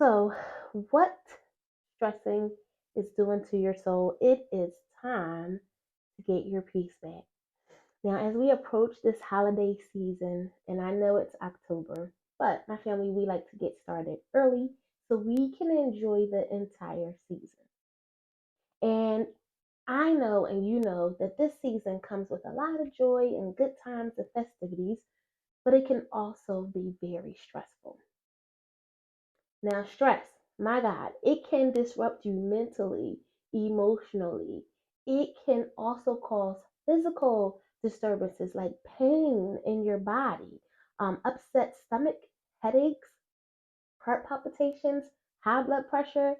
So, what stressing is doing to your soul, it is time to get your peace back. Now, as we approach this holiday season, and I know it's October, but my family, we like to get started early so we can enjoy the entire season. And I know and you know that this season comes with a lot of joy and good times and festivities, but it can also be very stressful. Now, stress, my God, it can disrupt you mentally, emotionally. It can also cause physical disturbances like pain in your body, upset stomach, headaches, heart palpitations, high blood pressure,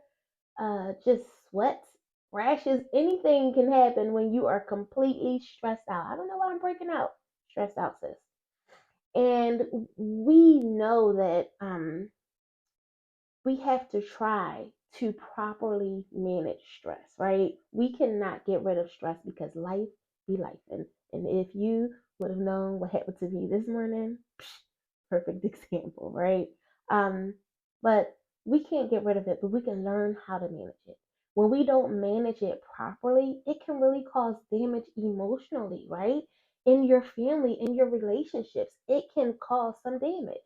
just sweats, rashes. Anything can happen when you are completely stressed out. I don't know why I'm breaking out. Stressed out, sis. And we know that we have to try to properly manage stress, right? We cannot get rid of stress because life be life. And if you would have known what happened to me this morning, perfect example, right? Um, but we can't get rid of it, but we can learn how to manage it. When we don't manage it properly, it can really cause damage emotionally, right? In your family, in your relationships, it can cause some damage.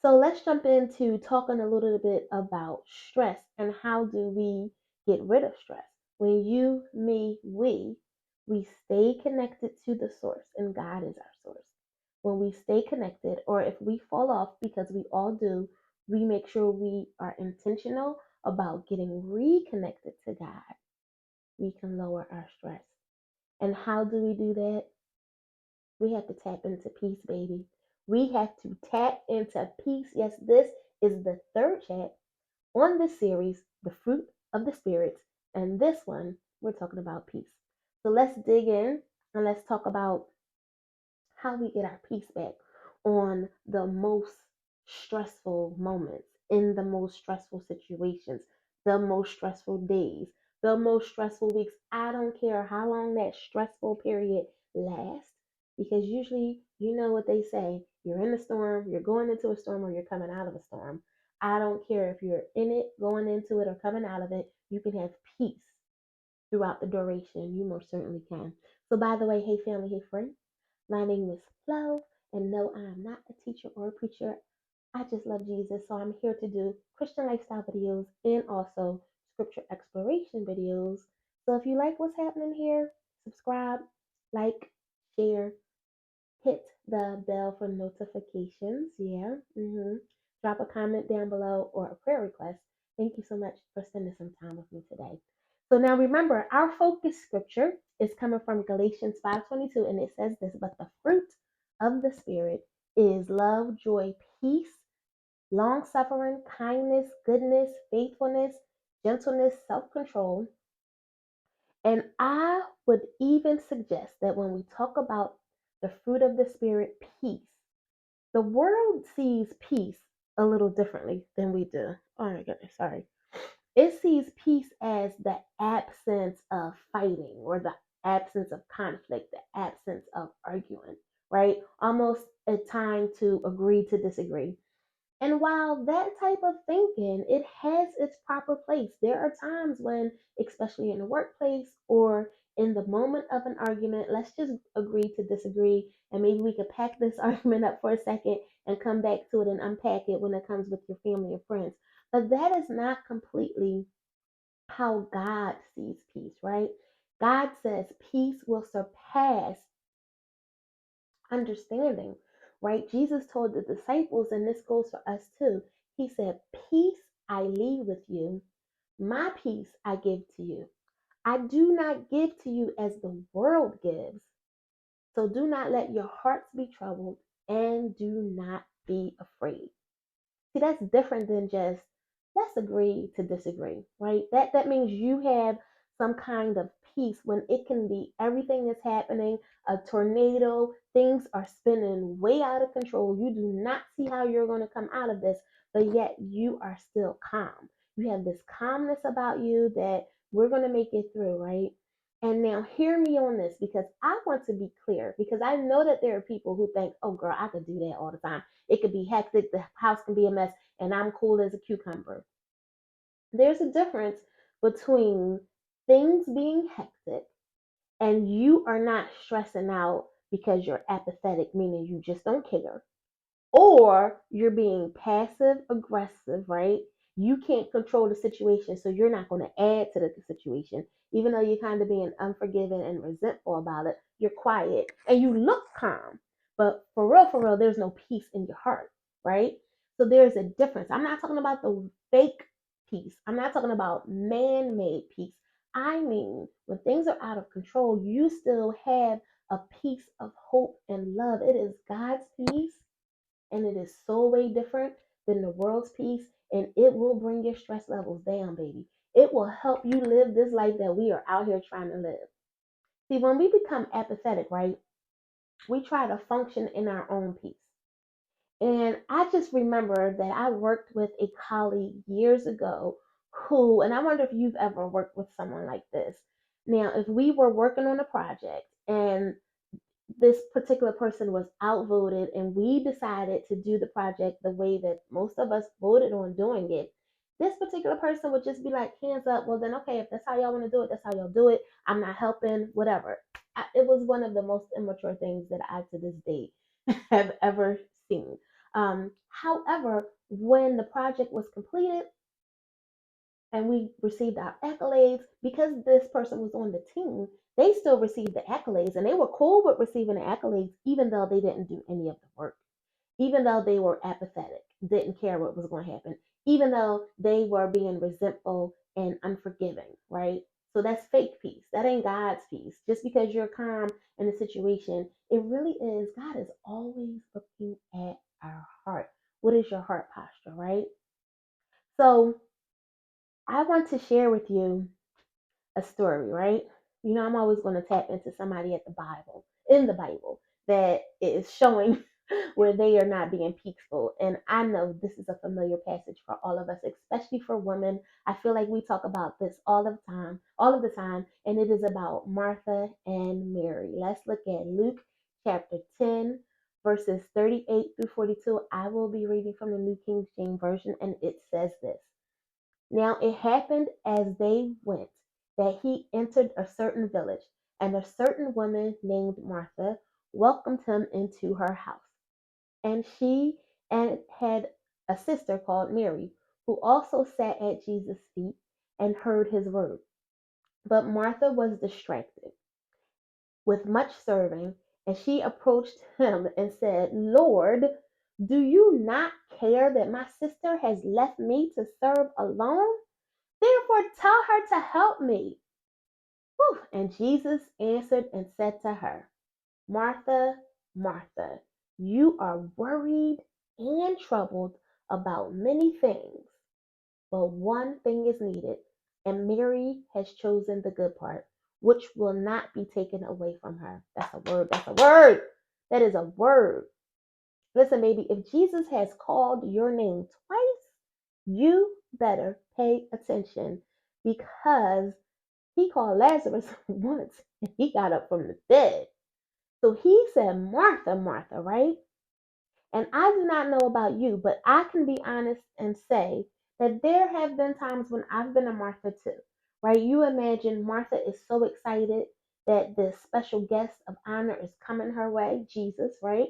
So let's jump into talking a little bit about stress and how do we get rid of stress. When you, me, we stay connected to the source, and God is our source. When we stay connected, or if we fall off, because we all do, we make sure we are intentional about getting reconnected to God. We can lower our stress. And how do we do that? We have to tap into peace, baby. We have to tap into peace. Yes, this is the third chat on this series, The Fruit of the Spirit. And this one, we're talking about peace. So let's dig in and let's talk about how we get our peace back on the most stressful moments, in the most stressful situations, the most stressful days, the most stressful weeks. I don't care how long that stressful period lasts, because usually, you know what they say, you're in a storm, you're going into a storm, or you're coming out of a storm. I don't care if you're in it, going into it, or coming out of it, you can have peace throughout the duration. You most certainly can. So, by the way, hey family, hey friend, my name is Flo, and no, I am not a teacher or a preacher. I just love Jesus, so I'm here to do Christian lifestyle videos and also scripture exploration videos. So if you like what's happening here, subscribe, like, share, hit the bell for notifications. Yeah. Drop a comment down below or a prayer request. Thank you so much for spending some time with me today. So now remember, our focus scripture is coming from Galatians 5:22, and it says this, but the fruit of the Spirit is love, joy, peace, long suffering, kindness, goodness, faithfulness, gentleness, self control. And I would even suggest that when we talk about the fruit of the Spirit, peace, the world sees peace a little differently than we do. Oh my goodness, sorry. It sees peace as the absence of fighting or the absence of conflict, the absence of arguing, right? Almost a time to agree to disagree. And while that type of thinking, it has its proper place. There are times when, especially in the workplace or in the moment of an argument, let's just agree to disagree. And maybe we could pack this argument up for a second and come back to it and unpack it when it comes with your family and friends. But that is not completely how God sees peace, right? God says peace will surpass understanding, right? Jesus told the disciples, and this goes for us too. He said, peace I leave with you, my peace I give to you. I do not give to you as the world gives. So do not let your hearts be troubled and do not be afraid. See, that's different than just let's agree to disagree, right? That means you have some kind of peace when it can be everything is happening, a tornado, things are spinning way out of control. You do not see how you're going to come out of this, but yet you are still calm. You have this calmness about you that we're going to make it through, right? And now hear me on this because I want to be clear because I know that there are people who think, oh girl, I could do that all the time. It could be hectic, the house can be a mess, and I'm cool as a cucumber. There's a difference between things being hectic and you are not stressing out because you're apathetic, meaning you just don't care, or you're being passive aggressive, right? You can't control the situation, so you're not going to add to the situation. Even though you're kind of being unforgiving and resentful about it, you're quiet and you look calm. But for real, there's no peace in your heart, right? So there's a difference. I'm not talking about the fake peace, I'm not talking about man made peace. I mean, when things are out of control, you still have a piece of hope and love. It is God's peace, and it is so way different than the world's peace, and it will bring your stress levels down, baby. It will help you live this life that we are out here trying to live. See, when we become apathetic, right, we try to function in our own peace. And I just remember that I worked with a colleague years ago who, and I wonder if you've ever worked with someone like this. Now, if we were working on a project and this particular person was outvoted and we decided to do the project the way that most of us voted on doing it, this particular person would just be like, hands up, well then okay, if that's how y'all want to do it, that's how y'all do it. I'm not helping, whatever. It was one of the most immature things that I to this day have ever seen. However, when the project was completed and we received our accolades, because this person was on the team, they still received the accolades and they were cool with receiving the accolades, even though they didn't do any of the work, even though they were apathetic, didn't care what was going to happen, even though they were being resentful and unforgiving, right? So that's fake peace. That ain't God's peace. Just because you're calm in a situation, it really is. God is always looking at our heart. What is your heart posture, right? So I want to share with you a story, right? You know, I'm always going to tap into somebody at the Bible, in the Bible, that is showing where they are not being peaceful. And I know this is a familiar passage for all of us, especially for women. I feel like we talk about this all of the time, and it is about Martha and Mary. Let's look at Luke chapter 10, verses 38 through 42. I will be reading from the New King James Version, and it says this. Now it happened as they went that he entered a certain village, and a certain woman named Martha welcomed him into her house. And she and had a sister called Mary, who also sat at Jesus' feet and heard his word. But Martha was distracted with much serving, and she approached him and said, Lord, do you not care that my sister has left me to serve alone? Therefore, tell her to help me. Whew. And Jesus answered and said to her, Martha, Martha, you are worried and troubled about many things, but one thing is needed, and Mary has chosen the good part, which will not be taken away from her. That's a word. That's a word. That is a word. Listen, baby, if Jesus has called your name twice, you better pay attention because he called Lazarus once and he got up from the dead. So he said, Martha, Martha, right? And I do not know about you, but I can be honest and say that there have been times when I've been a Martha too, right? You imagine Martha is so excited that this special guest of honor is coming her way, Jesus, right?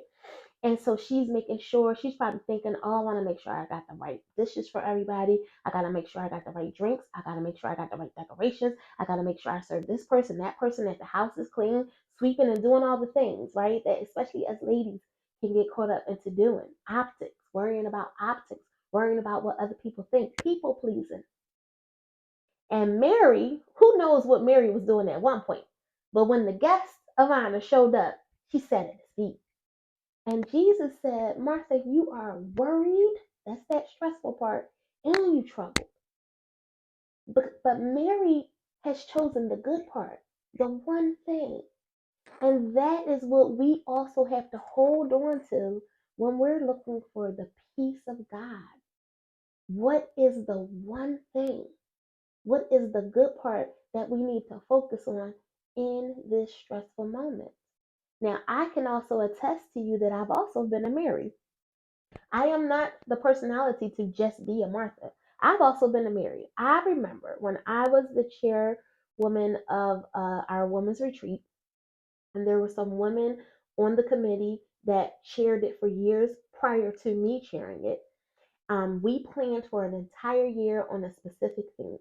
And so she's making sure, she's probably thinking, oh, I want to make sure I got the right dishes for everybody. I got to make sure I got the right drinks. I got to make sure I got the right decorations. I got to make sure I serve this person, that person, that the house is clean, sweeping and doing all the things, right? That especially as ladies can get caught up into doing. Optics, worrying about optics, worrying about what other people think, people pleasing. And Mary, who knows what Mary was doing at one point, but when the guest of honor showed up, she sat at his feet. And Jesus said, Martha, you are worried. That's that stressful part. And you troubled. But Mary has chosen the good part, the one thing. And that is what we also have to hold on to when we're looking for the peace of God. What is the one thing? What is the good part that we need to focus on in this stressful moment. Now, I can also attest to you that I've also been a Mary. I am not the personality to just be a Martha. I've also been a Mary. I remember when I was the chairwoman of our women's retreat, and there were some women on the committee that chaired it for years prior to me chairing it. We planned for an entire year on a specific theme.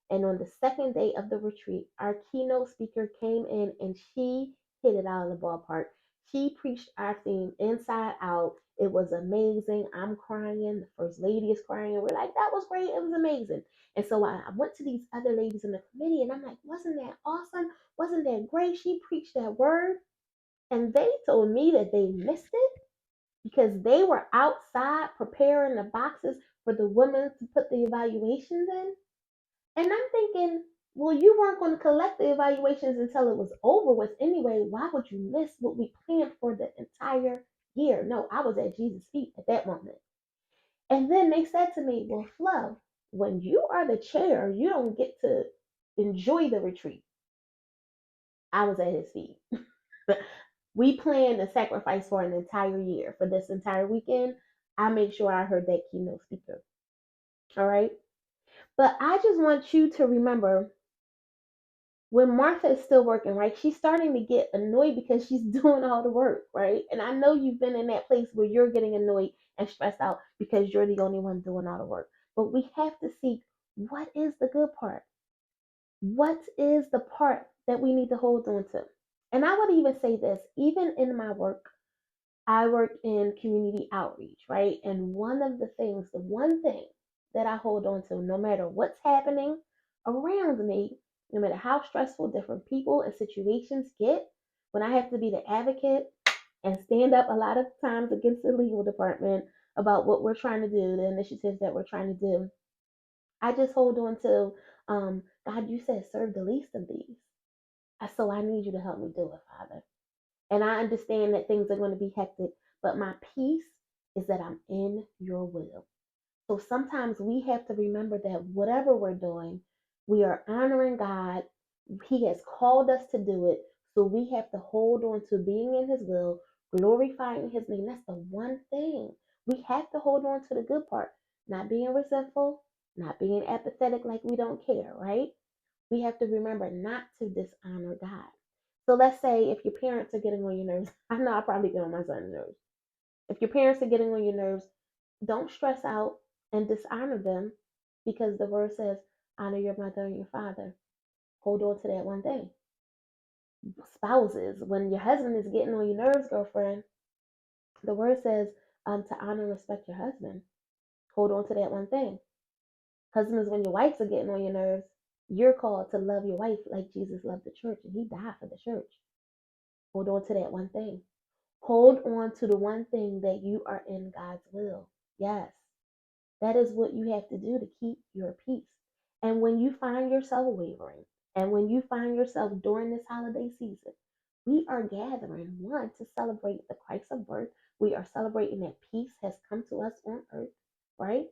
And on the second day of the retreat, our keynote speaker came in and she hit it out of the ballpark. She preached our theme inside out. It was amazing. I'm crying. The first lady is crying. We're like, that was great. It was amazing. And so I went to these other ladies in the committee and I'm like, wasn't that awesome? Wasn't that great? She preached that word. And they told me that they missed it because they were outside preparing the boxes for the women to put the evaluations in. And I'm thinking, well, you weren't going to collect the evaluations until it was over with anyway. Why would you miss what we planned for the entire year? No, I was at Jesus' feet at that moment. And then they said to me, well, Flo, when you are the chair, you don't get to enjoy the retreat. I was at his feet. We planned a sacrifice for an entire year. For this entire weekend, I make sure I heard that keynote speaker. All right. But I just want you to remember when Martha is still working, right? She's starting to get annoyed because she's doing all the work, right? And I know you've been in that place where you're getting annoyed and stressed out because you're the only one doing all the work. But we have to see what is the good part? What is the part that we need to hold on to? And I would even say this, even in my work, I work in community outreach, right? And one of the things, the one thing that I hold on to, no matter what's happening around me, no matter how stressful different people and situations get, when I have to be the advocate and stand up a lot of times against the legal department about what we're trying to do, the initiatives that we're trying to do, I just hold on to, God, you said serve the least of these. So I need you to help me do it, Father. And I understand that things are going to be hectic, but my peace is that I'm in your will. So sometimes we have to remember that whatever we're doing, we are honoring God. He has called us to do it. So we have to hold on to being in His will, glorifying His name. That's the one thing. We have to hold on to the good part, not being resentful, not being apathetic like we don't care, right? We have to remember not to dishonor God. So let's say if your parents are getting on your nerves, I know I probably get on my son's nerves. If your parents are getting on your nerves, don't stress out and dishonor them because the word says, honor your mother and your father. Hold on to that one thing. Spouses, when your husband is getting on your nerves, girlfriend, the word says to honor and respect your husband. Hold on to that one thing. Husbands, when your wives are getting on your nerves, you're called to love your wife like Jesus loved the church and he died for the church. Hold on to that one thing. Hold on to the one thing that you are in God's will. Yes, that is what you have to do to keep your peace. And when you find yourself wavering, and when you find yourself during this holiday season, we are gathering, one, to celebrate the Christ of birth. We are celebrating that peace has come to us on earth, right?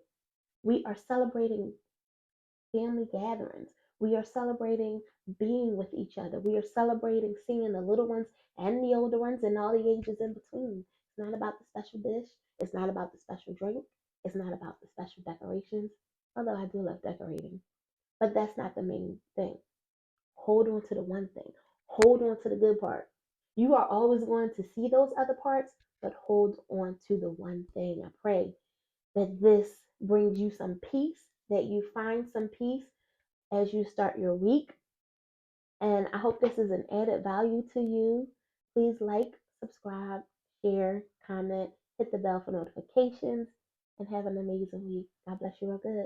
We are celebrating family gatherings. We are celebrating being with each other. We are celebrating seeing the little ones and the older ones and all the ages in between. It's not about the special dish. It's not about the special drink. It's not about the special decorations, although I do love decorating. But that's not the main thing. Hold on to the one thing. Hold on to the good part. You are always going to see those other parts, but hold on to the one thing. I pray that this brings you some peace, that you find some peace as you start your week. And I hope this is an added value to you. Please like, subscribe, share, comment, hit the bell for notifications, and have an amazing week. God bless you real good.